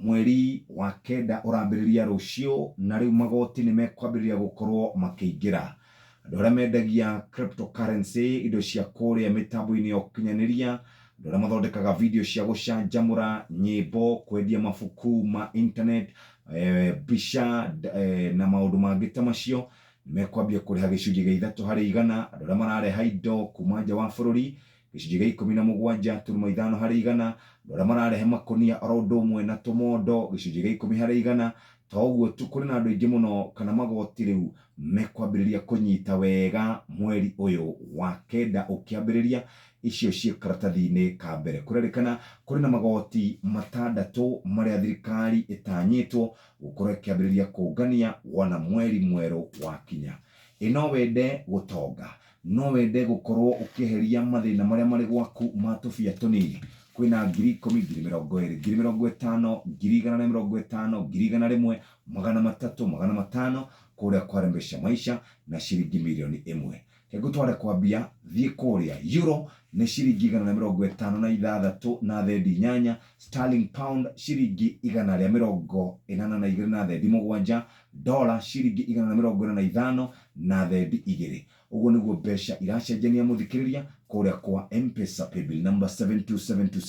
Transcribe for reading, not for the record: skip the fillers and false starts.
mweri wa kenda urambiriria rucio na riu magoti ni mekwambiriria gukorwo makĩingĩra. Andũ arĩa mendagia cryptocurrency, indo cia kũrĩa mitambo-inĩ ya ũkinyanĩria, andũ arĩa mathondekaga video cia gũcanjamũra, nyĩmbo, kwendia mabuku ma internet, mbica na maũndũ mangĩ ta macio, mekwambia kũrĩha gĩcunjĩ gĩa 3%. Andũ arĩa marareha indo kuma nja wa bũrũri, gĩcunjĩ gĩa 17.5%. Andũ arĩa mararehe makonia oro ũndũ ũmwe na tũmondo, gĩcunjĩ gĩa 10%. Toguo tu kũrĩ na andũ aingĩ mũno, kana magoti rĩu mekwambĩrĩria kũnyita wega mweri ũyũ wa kenda ũkĩambĩrĩria, icio ciĩ karatathi-inĩ ka mbere. Kũrerĩkana kũrĩ na magoti 6 marĩa thirikari ĩtanyĩtwo gũkorwo ĩkĩambĩrĩria kũngania wona mweri mwerũ wakinya. No wende gũtonga, no wende gũkorwo ũkĩeheria mathĩna marĩa marĩ gwaku ma tũbia tũnini, kwĩna 10,000, 20,000, 50,000, 150,000, 1,100, 300, 500 kũrĩa kwa Rembesha Maisha na ciringi 1,000,000. Ngũtware kwambia thiĩ kũrĩa. Euro nĩ ciringi 156 na thendi 8. Sterling pound ciringi 182 na thendi 7. Dollar ciringi 145 na thendi 2. Ũguo nĩguo mbeca iracenjania mũthikĩrĩria kũrĩa kwa M-Pesa paybill number 72727.